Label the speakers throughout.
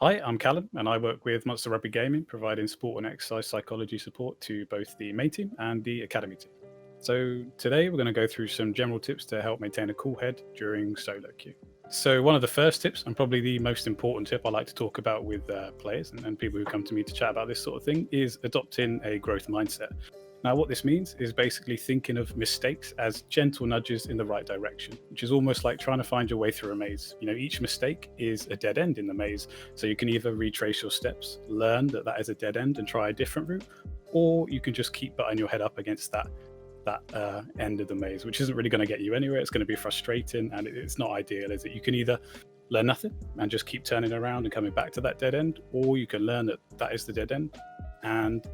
Speaker 1: Hi, I'm Callum, and I work with Monster Rugby Gaming, providing sport and exercise psychology support to both the main team and the academy team. So today we're going to go through some general tips to help maintain a cool head during solo queue. So one of the first tips, and probably the most important tip I like to talk about with players and people who come to me to chat about this sort of thing, is adopting a growth mindset. Now, what this means is basically thinking of mistakes as gentle nudges in the right direction, which is almost like trying to find your way through a maze. Each mistake is a dead end in the maze. So you can either retrace your steps, learn that that is a dead end and try a different route, or you can just keep butting your head up against that end of the maze, which isn't really going to get you anywhere. It's going to be frustrating and it's not ideal, is it? You can either learn nothing and just keep turning around and coming back to that dead end, or you can learn that that is the dead end and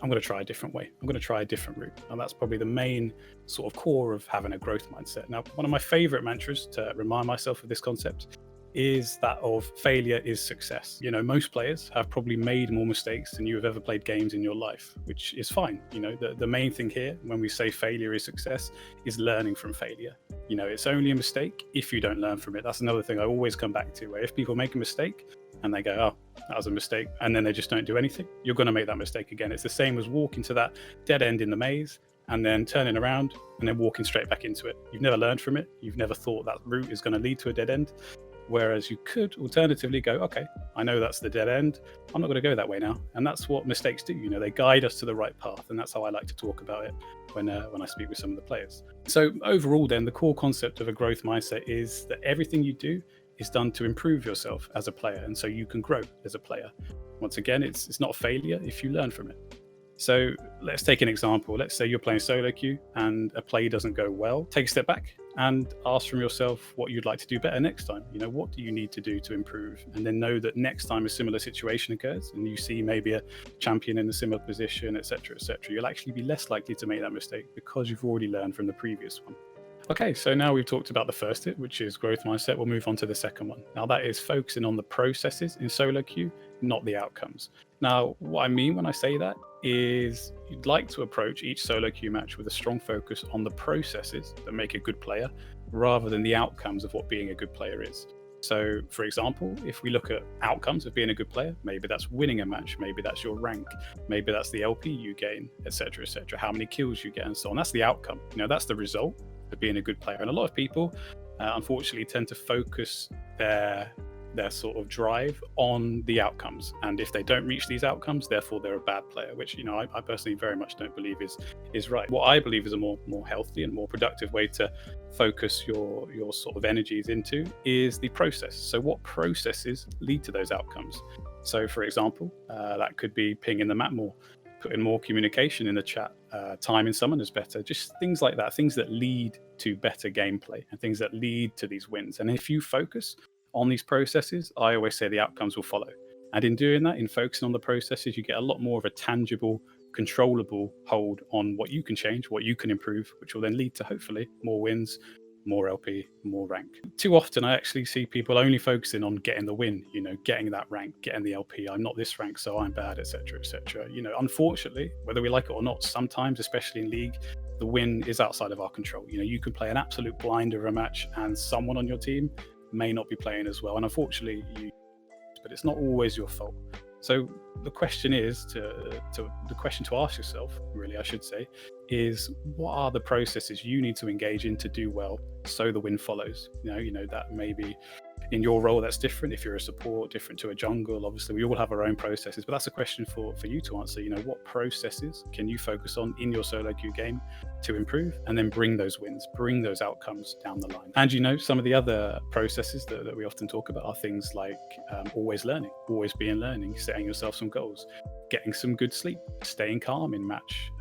Speaker 1: I'm going to try a different way. I'm going to try a different route. And that's probably the main sort of core of having a growth mindset. Now, one of my favorite mantras to remind myself of this concept is that of failure is success. Most players have probably made more mistakes than you have ever played games in your life, which is fine. The main thing here when we say failure is success is learning from failure. It's only a mistake if you don't learn from it. That's another thing I always come back to, where if people make a mistake and they go, oh, that was a mistake, and then they just don't do anything, you're going to make that mistake again. It's the same as walking to that dead end in the maze and then turning around and then walking straight back into it. You've never learned from it. You've never thought that route is going to lead to a dead end. Whereas you could alternatively go, okay, I know that's the dead end. I'm not going to go that way now. And that's what mistakes do. They guide us to the right path. And that's how I like to talk about it when I speak with some of the players. So overall, then, the core concept of a growth mindset is that everything you do is done to improve yourself as a player. And so you can grow as a player. Once again, it's not a failure if you learn from it. So let's take an example. Let's say you're playing solo queue and a play doesn't go well. Take a step back and ask from yourself what you'd like to do better next time. What do you need to do to improve? And then know that next time a similar situation occurs and you see maybe a champion in a similar position, etc., you'll actually be less likely to make that mistake because you've already learned from the previous one. Okay, so now we've talked about the first tip, which is growth mindset. We'll move on to the second one. Now, that is focusing on the processes in solo queue, not the outcomes. Now, what I mean when I say that is you'd like to approach each solo queue match with a strong focus on the processes that make a good player rather than the outcomes of what being a good player is. So, for example, if we look at outcomes of being a good player, maybe that's winning a match, maybe that's your rank, maybe that's the LP you gain, etc., how many kills you get, and so on. That's the outcome. That's the result of being a good player. And a lot of people, unfortunately, tend to focus their sort of drive on the outcomes. And if they don't reach these outcomes, therefore they're a bad player, which, I personally very much don't believe is right. What I believe is a more healthy and more productive way to focus your sort of energies into is the process. So what processes lead to those outcomes? So, for example, that could be pinging the map more, putting more communication in the chat, timing summoners better, just things like that, things that lead to better gameplay and things that lead to these wins. And if you focus on these processes, I always say the outcomes will follow. And in doing that, in focusing on the processes, you get a lot more of a tangible, controllable hold on what you can change, what you can improve, which will then lead to hopefully more wins, more LP, more rank. Too often I actually see people only focusing on getting the win, getting that rank, getting the LP. I'm not this rank, so I'm bad, etc., etc. Unfortunately, whether we like it or not, sometimes, especially in League, the win is outside of our control. You can play an absolute blinder of a match and someone on your team may not be playing as well. And unfortunately, but it's not always your fault. So the question is the question to ask yourself, really, I should say, is what are the processes you need to engage in to do well so the win follows? That maybe in your role that's different. If you're a support, different to a jungle. Obviously, we all have our own processes, but that's a question for you to answer. What processes can you focus on in your solo queue game to improve and then bring those wins, bring those outcomes down the line? And some of the other processes that we often talk about are things like always learning, always being learning, setting yourself some goals, getting some good sleep, staying calm in match,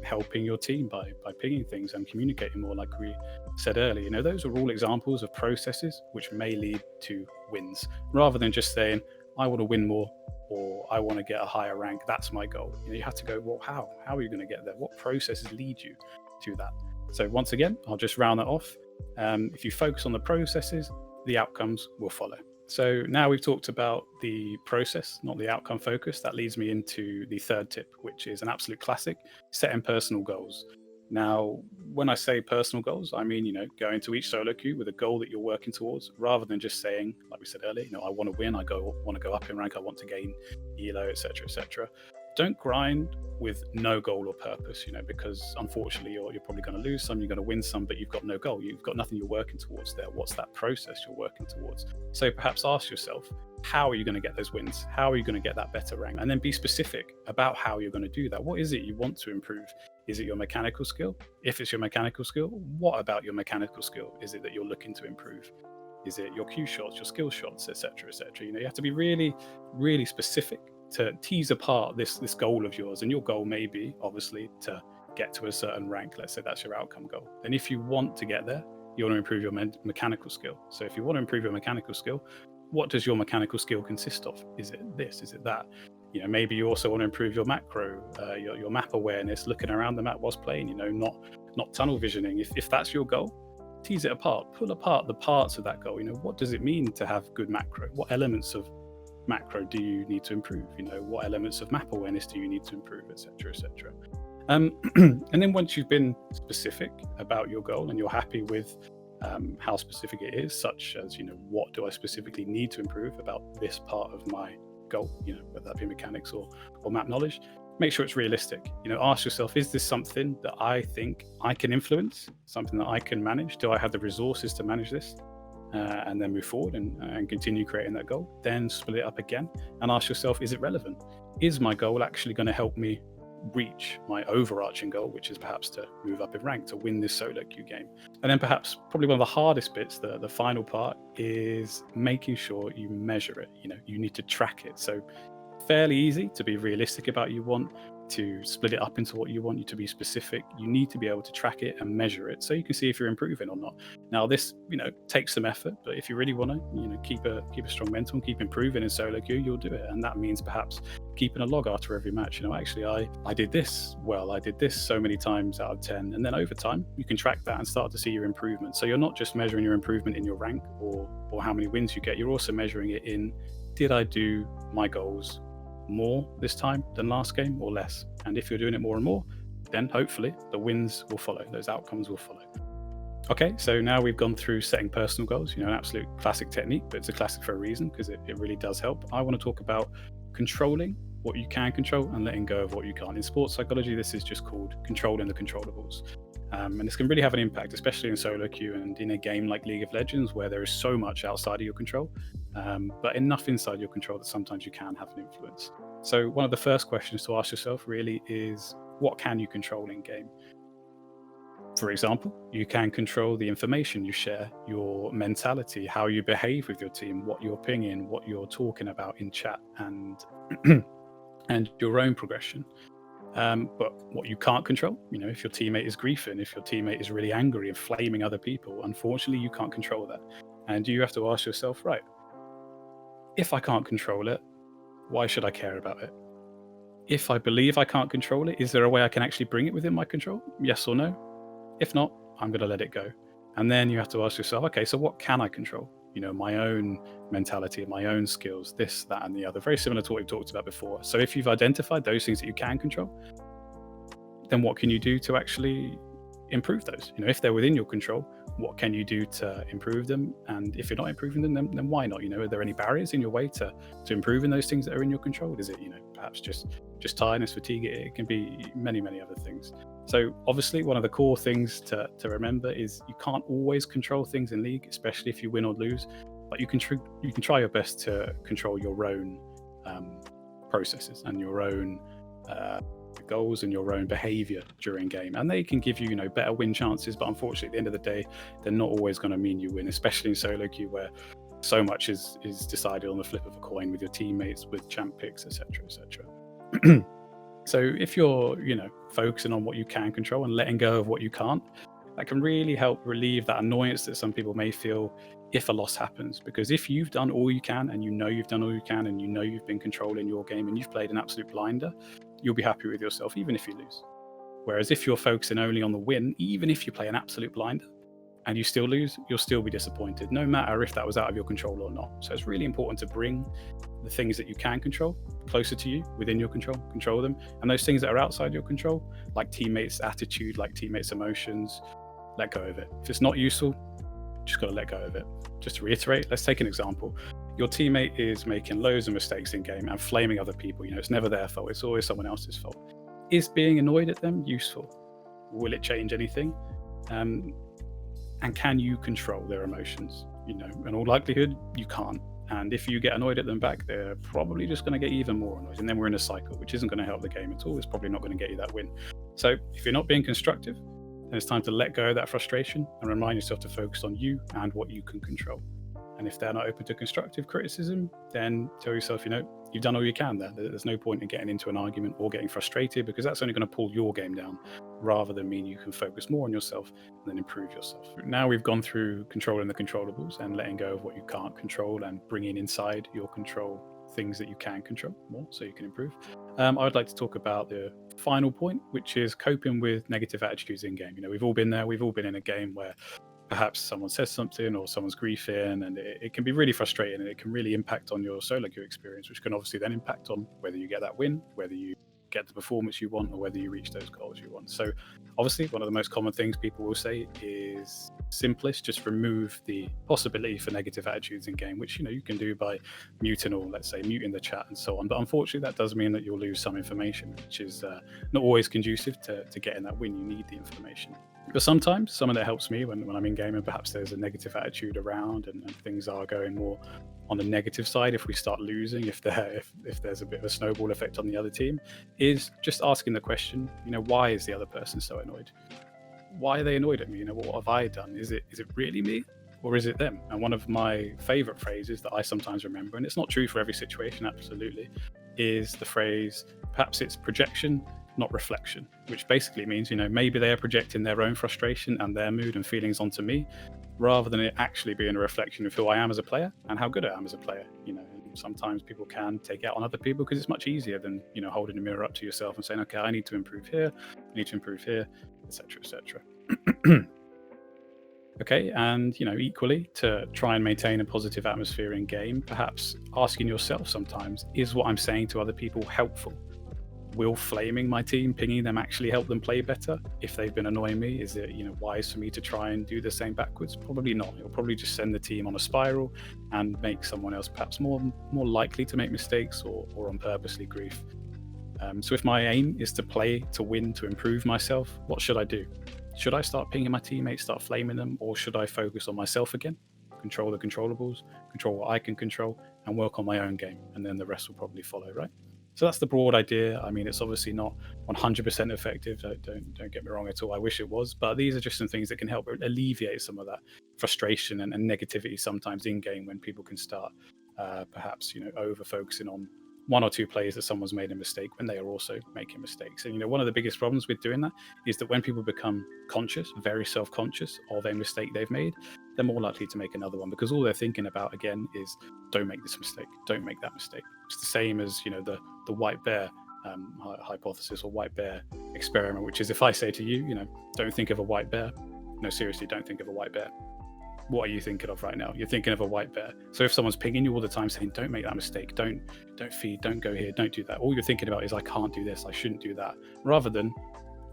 Speaker 1: helping your team by pinging things and communicating more, like we said earlier. Those are all examples of processes which may lead to wins, rather than just saying, I want to win more or I want to get a higher rank. That's my goal. You have to go, well, how are you going to get there? What processes lead you to that? So once again, I'll just round that off. If you focus on the processes, the outcomes will follow. So now we've talked about the process, not the outcome focus. That leads me into the third tip, which is an absolute classic: setting personal goals. Now, when I say personal goals, I mean, go into each solo queue with a goal that you're working towards, rather than just saying, like we said earlier, I want to win, want to go up in rank, I want to gain elo, etc., etc. Don't grind with no goal or purpose, because unfortunately you're probably going to lose some, you're going to win some, but you've got no goal, you've got nothing you're working towards there. What's that process you're working towards? So perhaps ask yourself, how are you going to get those wins? How are you going to get that better rank? And then be specific about how you're going to do that. What is it you want to improve? Is it your mechanical skill? If it's your mechanical skill, what about your mechanical skill is it that you're looking to improve? Is it your cue shots, your skill shots, etc., etc.? You have to be really, really specific to tease apart this goal of yours. And your goal may be, obviously, to get to a certain rank. Let's say that's your outcome goal. Then if you want to get there, you want to improve your mechanical skill. So if you want to improve your mechanical skill, what does your mechanical skill consist of? Is it this? Is it that? Maybe you also want to improve your macro, your map awareness, looking around the map whilst playing, not tunnel visioning. If that's your goal, tease it apart, pull apart the parts of that goal. What does it mean to have good macro? What elements of macro do you need to improve? What elements of map awareness do you need to improve, etc., etc. And then once you've been specific about your goal and you're happy with how specific it is, such as, what do I specifically need to improve about this part of my goal, whether that be mechanics or map knowledge, make sure it's realistic. Ask yourself, is this something that I think I can influence, something that I can manage? Do I have the resources to manage this? And then move forward and continue creating that goal. Then split it up again and ask yourself, is it relevant? Is my goal actually going to help me reach my overarching goal, which is perhaps to move up in rank, to win this solo queue game? And then perhaps probably one of the hardest bits, the final part, is making sure you measure it. You need to track it. So fairly easy to be realistic about you want to split it up into what you want, you to be specific. You need to be able to track it and measure it so you can see if you're improving or not. Now this takes some effort, but if you really want to keep a strong mental and keep improving in solo queue, you'll do it. And that means perhaps keeping a log after every match. Actually I did this well, I did this so many times out of 10, and then over time you can track that and start to see your improvement. So you're not just measuring your improvement in your rank or how many wins you get, you're also measuring it in, did I do my goals more this time than last game or less? And if you're doing it more and more, then hopefully the wins will follow, those outcomes will follow. Okay, so now we've gone through setting personal goals, an absolute classic technique, but it's a classic for a reason because it really does help. I want to talk about controlling what you can control and letting go of what you can't. In sports psychology, this is just called controlling the controllables. And this can really have an impact, especially in solo queue and in a game like League of Legends, where there is so much outside of your control, but enough inside your control that sometimes you can have an influence. So one of the first questions to ask yourself really is, what can you control in game? For example, you can control the information you share, your mentality, how you behave with your team, what you're pinging, what you're talking about in chat, and and your own progression. But what you can't control, if your teammate is griefing, if your teammate is really angry and flaming other people, unfortunately, you can't control that. And you have to ask yourself, right, if I can't control it, why should I care about it? If I believe I can't control it, is there a way I can actually bring it within my control? Yes or no? If not, I'm going to let it go. And then you have to ask yourself, okay, so what can I control? My own mentality, my own skills, this, that, and the other. Very similar to what we've talked about before. So if you've identified those things that you can control, then what can you do to actually improve those? If they're within your control, what can you do to improve them? And if you're not improving them, then why not? Are there any barriers in your way to improving those things that are in your control? Is it, perhaps just tiredness, fatigue? It can be many, many other things. So obviously one of the core things to remember is you can't always control things in League, especially if you win or lose, but you can try your best to control your own processes and your own goals and your own behavior during game, and they can give you better win chances, but unfortunately at the end of the day they're not always going to mean you win, especially in solo queue where so much is decided on the flip of a coin with your teammates, with champ picks, etc., etc. So if you're focusing on what you can control and letting go of what you can't, that can really help relieve that annoyance that some people may feel if a loss happens. Because if you've done all you can, and you've done all you can, and you've been controlling your game and you've played an absolute blinder, you'll be happy with yourself even if you lose. Whereas if you're focusing only on the win, even if you play an absolute blinder, and you still lose, you'll still be disappointed, no matter if that was out of your control or not. So it's really important to bring the things that you can control closer to you, within your control them. And those things that are outside your control, like teammates' attitude, like teammates' emotions, let go of it. If it's not useful, just got to let go of it. Just to reiterate, let's take an example. Your teammate is making loads of mistakes in game and flaming other people. It's never their fault. It's always someone else's fault. Is being annoyed at them useful? Will it change anything? And can you control their emotions? In all likelihood, you can't. And if you get annoyed at them back, they're probably just going to get even more annoyed. And then we're in a cycle, which isn't going to help the game at all. It's probably not going to get you that win. So if you're not being constructive, then it's time to let go of that frustration and remind yourself to focus on you and what you can control. And if they're not open to constructive criticism, then tell yourself, you've done all you can there. There's no point in getting into an argument or getting frustrated, because that's only going to pull your game down, rather than mean you can focus more on yourself and then improve yourself. Now we've gone through controlling the controllables and letting go of what you can't control and bringing inside your control things that you can control more so you can improve. I would like to talk about the final point, which is coping with negative attitudes in game. We've all been there. We've all been in a game where perhaps someone says something or someone's griefing, and it can be really frustrating, and it can really impact on your solo queue experience, which can obviously then impact on whether you get that win, whether you get the performance you want, or whether you reach those goals you want. So obviously one of the most common things people will say is simplest, just remove the possibility for negative attitudes in game, which you can do by muting, or let's say muting the chat and so on. But unfortunately that does mean that you'll lose some information, which is not always conducive to getting that win. You need the information. But sometimes something that helps me when I'm in game and perhaps there's a negative attitude around and things are going more on the negative side, if we start losing, if there's a bit of a snowball effect on the other team, is just asking the question, why is the other person so annoyed? Why are they annoyed at me? What have I done? Is it really me, or is it them? And one of my favorite phrases that I sometimes remember, and it's not true for every situation, absolutely, is the phrase, perhaps it's projection, not reflection, which basically means, maybe they are projecting their own frustration and their mood and feelings onto me, rather than it actually being a reflection of who I am as a player and how good I am as a player. Sometimes people can take it out on other people because it's much easier than, holding a mirror up to yourself and saying, okay, I need to improve here, I need to improve here, etc., etc. Okay, and equally, to try and maintain a positive atmosphere in game, perhaps asking yourself sometimes, is what I'm saying to other people helpful? Will flaming my team, pinging them, actually help them play better? If they've been annoying me, is it wise for me to try and do the same backwards? Probably not. It'll probably just send the team on a spiral and make someone else perhaps more likely to make mistakes or on purposely grief. So if my aim is to play, to win, to improve myself, what should I do? Should I start pinging my teammates, start flaming them, or should I focus on myself again, control the controllables, control what I can control, and work on my own game, and then the rest will probably follow, right? So that's the broad idea. I mean, it's obviously not 100% effective. Don't get me wrong at all. I wish it was, but these are just some things that can help alleviate some of that frustration and negativity sometimes in game, when people can start perhaps over focusing on one or two plays that someone's made a mistake when they are also making mistakes. And one of the biggest problems with doing that is that when people become conscious, very self-conscious of a mistake they've made, they're more likely to make another one, because all they're thinking about again is, don't make this mistake, don't make that mistake. It's the same as the white bear hypothesis or white bear experiment, which is, if I say to you, don't think of a white bear, no, seriously, don't think of a white bear, what are you thinking of right now? You're thinking of a white bear. So if someone's pinging you all the time saying, don't make that mistake, don't feed, don't go here, don't do that, all you're thinking about is, I can't do this, I shouldn't do that, rather than,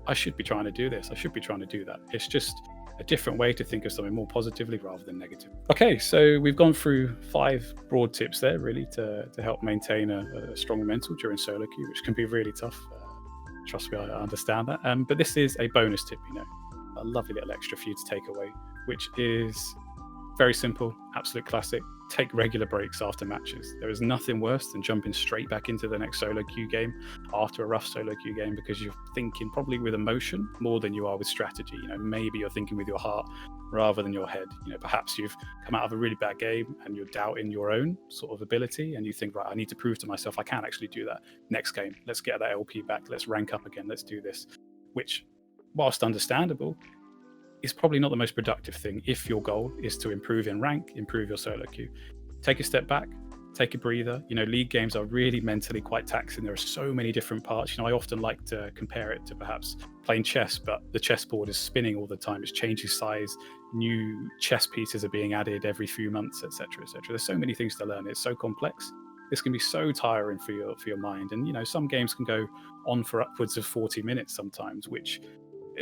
Speaker 1: I should be trying to do this, I should be trying to do that. It's just a different way to think of something more positively rather than negative. Okay, so we've gone through 5 broad tips there, really, to help maintain a strong mental during solo queue, which can be really tough. Trust me, I understand that. But this is a bonus tip, a lovely little extra for you to take away, which is very simple, absolute classic. Take regular breaks after matches. There is nothing worse than jumping straight back into the next solo queue game after a rough solo queue game, because you're thinking probably with emotion more than you are with strategy. Maybe you're thinking with your heart rather than your head. Perhaps you've come out of a really bad game and you're doubting your own sort of ability, and you think, right, I need to prove to myself I can actually do that next game. Let's get that LP back. Let's rank up again. Let's do this. Which, whilst understandable, is probably not the most productive thing if your goal is to improve in rank, improve your solo queue. Take a step back, take a breather. League games are really mentally quite taxing. There are so many different parts. I often like to compare it to perhaps playing chess, but the chessboard is spinning all the time. It's changing size. New chess pieces are being added every few months, etc., etc. There's so many things to learn. It's so complex. This can be so tiring for your mind. And some games can go on for upwards of 40 minutes sometimes, which,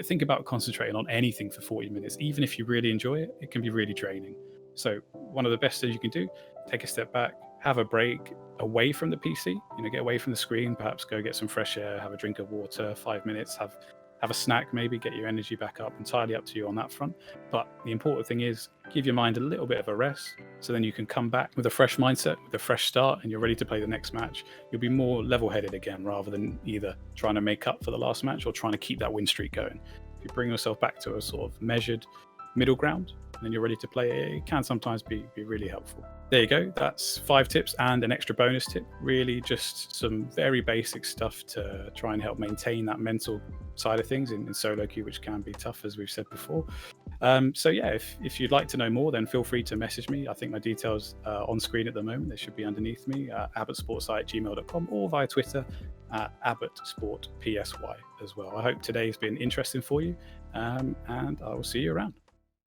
Speaker 1: think about concentrating on anything for 40 minutes. Even if you really enjoy it, it can be really draining. So one of the best things you can do, take a step back, have a break away from the PC, get away from the screen, perhaps go get some fresh air, have a drink of water, 5 minutes, have a snack, maybe get your energy back up. Entirely up to you on that front. But the important thing is give your mind a little bit of a rest, so then you can come back with a fresh mindset, with a fresh start, and you're ready to play the next match. You'll be more level-headed again, rather than either trying to make up for the last match or trying to keep that win streak going. If you bring yourself back to a sort of measured middle ground, and then you're ready to play, it can sometimes be really helpful. There you go. That's 5 tips and an extra bonus tip. Really just some very basic stuff to try and help maintain that mental side of things in solo queue, which can be tough, as we've said before. So yeah, if you'd like to know more, then feel free to message me. I think my details are on screen at the moment. They should be underneath me, abbottsportpsy@gmail.com, or via Twitter at abbottsportpsy as well. I hope today's been interesting for you, and I will see you around.